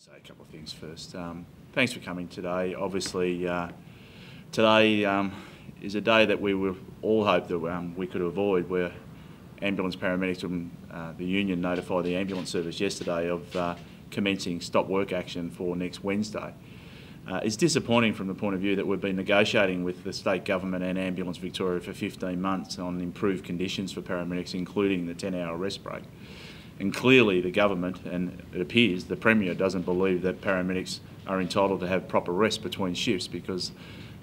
Say a couple of things first. Thanks for coming today. Obviously, today is a day that we will all hope that we could avoid, where ambulance paramedics from the union notified the ambulance service yesterday of commencing stop work action for next Wednesday. It's disappointing from the point of view that we've been negotiating with the state government and Ambulance Victoria for 15 months on improved conditions for paramedics, including the 10-hour rest break. And clearly the government, and it appears the Premier, doesn't believe that paramedics are entitled to have proper rest between shifts, because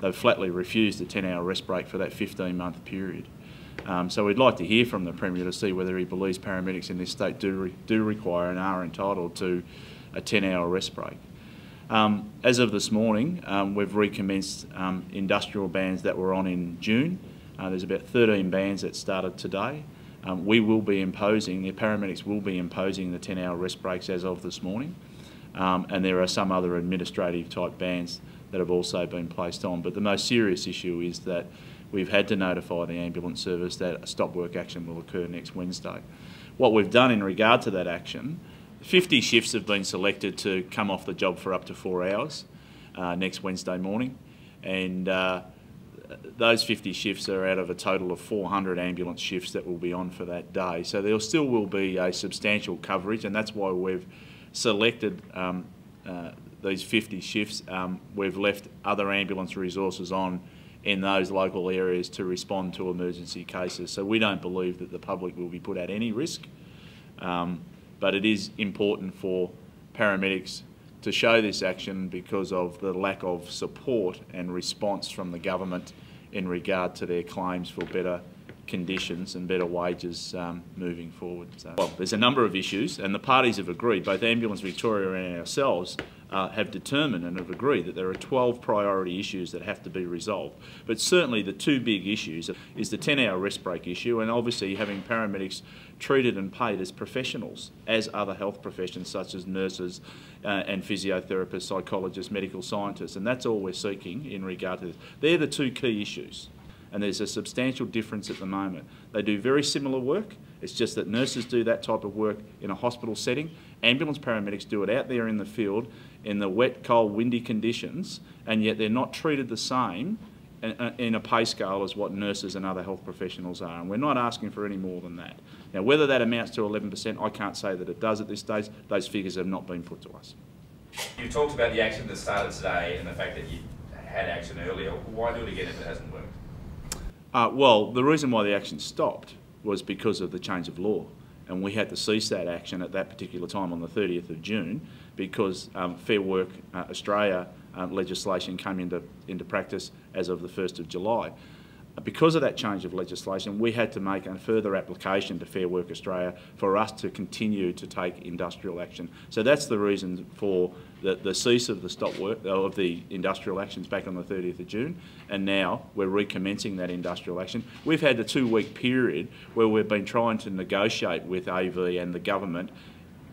they've flatly refused a 10-hour rest break for that 15-month period. So we'd like to hear from the Premier to see whether he believes paramedics in this state do require and are entitled to a 10-hour rest break. As of this morning, we've recommenced industrial bans that were on in June. There's about 13 bans that started today. We will be imposing, the paramedics will be imposing the 10-hour rest breaks as of this morning, and there are some other administrative type bans that have also been placed on. But the most serious issue is that we've had to notify the ambulance service that a stop work action will occur next Wednesday. What we've done in regard to that action, 50 shifts have been selected to come off the job for up to 4 hours next Wednesday morning, and those 50 shifts are out of a total of 400 ambulance shifts that will be on for that day. So there still will be a substantial coverage, and that's why we've selected these 50 shifts. We've left other ambulance resources on in those local areas to respond to emergency cases. So we don't believe that the public will be put at any risk, but it is important for paramedics to show this action because of the lack of support and response from the government in regard to their claims for better conditions and better wages moving forward. So, well, there's a number of issues, and the parties have agreed, both Ambulance Victoria and ourselves have determined and have agreed that there are 12 priority issues that have to be resolved. But certainly the two big issues is the 10-hour rest break issue, and obviously having paramedics treated and paid as professionals, as other health professions such as nurses and physiotherapists, psychologists, medical scientists, and that's all we're seeking in regard to this. They're the two key issues, and there's a substantial difference at the moment. They do very similar work. It's just that nurses do that type of work in a hospital setting. Ambulance paramedics do it out there in the field in the wet, cold, windy conditions, and yet they're not treated the same in a pay scale as what nurses and other health professionals are, and we're not asking for any more than that. Now, whether that amounts to 11%, I can't say that it does at this stage. Those figures have not been put to us. You've talked about the action that started today and the fact that you had action earlier. Why do it again if it hasn't worked? Well, the reason why the action stopped was because of the change of law, and we had to cease that action at that particular time on the 30th of June because Fair Work Australia legislation came into practice as of the 1st of July. Because of that change of legislation, we had to make a further application to Fair Work Australia for us to continue to take industrial action. So that's the reason for the cease of the stop work of the industrial actions back on the 30th of June, and now we're recommencing that industrial action. We've had a 2-week period where we've been trying to negotiate with AV and the government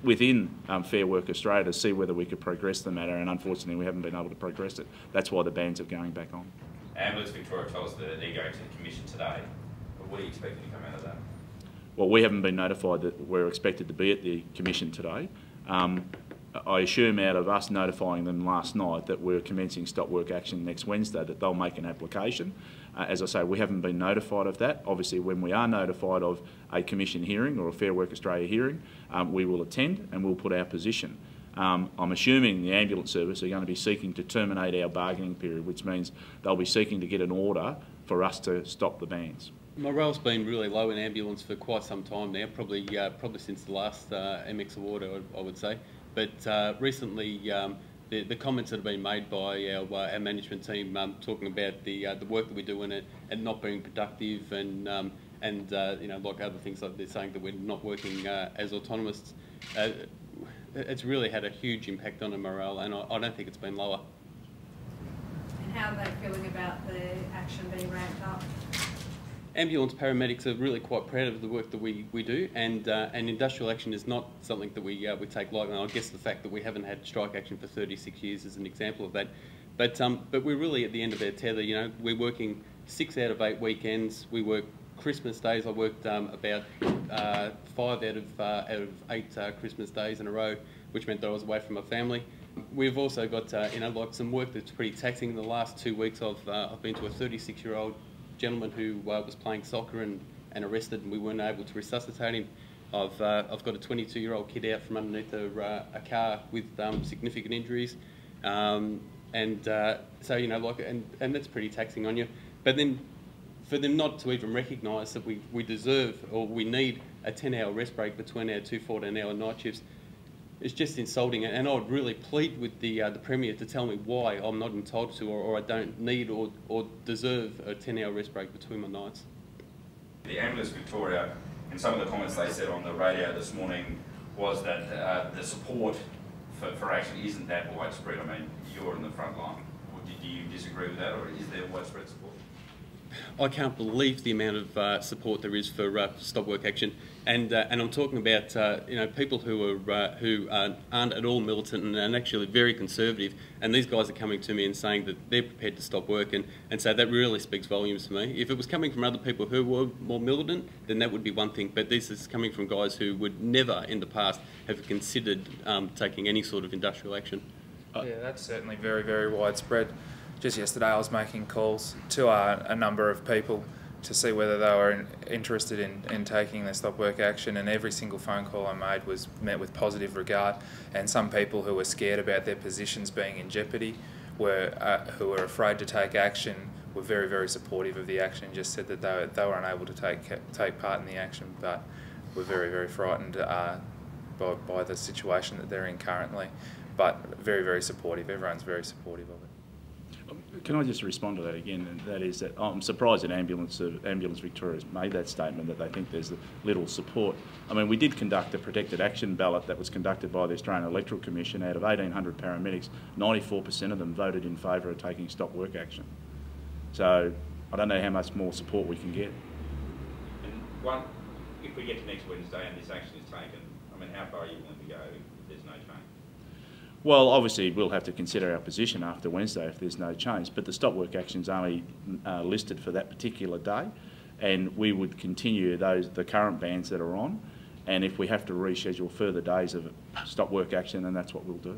within Fair Work Australia to see whether we could progress the matter, and unfortunately we haven't been able to progress it. That's why the bans are going back on. Ambulance Victoria told us that they're going to the Commission today, but what are you expecting to come out of that? Well, we haven't been notified that we're expected to be at the Commission today. I assume out of us notifying them last night that we're commencing stop work action next Wednesday, that they'll make an application. As I say, we haven't been notified of that. Obviously, when we are notified of a Commission hearing or a Fair Work Australia hearing, we will attend and we'll put our position. I'm assuming the ambulance service are going to be seeking to terminate our bargaining period, which means they'll be seeking to get an order for us to stop the bans. Morale's been really low in ambulance for quite some time now, probably since the last MX award, I would say. But recently, the comments that have been made by our management team talking about the work that we do in it and not being productive, and you know, like other things, like they're saying that we're not working as autonomists. It's really had a huge impact on the morale, and I don't think it's been lower. And how are they feeling about the action being ramped up? Ambulance paramedics are really quite proud of the work that we do, and industrial action is not something that we take lightly. And I guess the fact that we haven't had strike action for 36 years is an example of that. But we're really at the end of our tether. You know, we're working 6 out of 8 weekends. We work Christmas days. I worked about 5 out of 8 Christmas days in a row, which meant that I was away from my family. we've also got like some work that's pretty taxing. In the last 2 weeks, I've been to a 36-year-old gentleman who was playing soccer and arrested, and we weren't able to resuscitate him. I've got a 22-year-old kid out from underneath a car with significant injuries, so and that's pretty taxing on you. But then for them not to even recognise that we deserve or we need a 10-hour rest break between our 2 14-hour night shifts, it's just insulting. And I would really plead with the Premier to tell me why I'm not entitled to or I don't need or deserve a 10-hour rest break between my nights. The Ambulance Victoria, and some of the comments they said on the radio this morning, was that the support for action isn't that widespread. I mean, you're in the front line. Do you disagree with that, or is there widespread support? I can't believe the amount of support there is for stop work action, and I'm talking about people who aren't at all militant and actually very conservative, and these guys are coming to me and saying that they're prepared to stop work, and so that really speaks volumes to me. If it was coming from other people who were more militant, then that would be one thing, but this is coming from guys who would never in the past have considered taking any sort of industrial action. Yeah, that's certainly very, very widespread. Just yesterday I was making calls to a number of people to see whether they were interested in taking the stop work action, and every single phone call I made was met with positive regard, and some people who were scared about their positions being in jeopardy who were afraid to take action were very, very supportive of the action, just said that they were unable to take part in the action, but were very, very frightened by the situation that they're in currently, but very, very supportive. Everyone's very supportive of it. Can I just respond to that again? And that is that I'm surprised that Ambulance Victoria has made that statement that they think there's little support. I mean, we did conduct a protected action ballot that was conducted by the Australian Electoral Commission. Out of 1,800 paramedics, 94% of them voted in favour of taking stop work action. So I don't know how much more support we can get. And if we get to next Wednesday and this action is taken, I mean, how far are you willing to go if there's no change? Well, obviously we'll have to consider our position after Wednesday if there's no change, but the stop work action's only listed for that particular day, and we would continue the current bans that are on, and if we have to reschedule further days of stop work action, then that's what we'll do.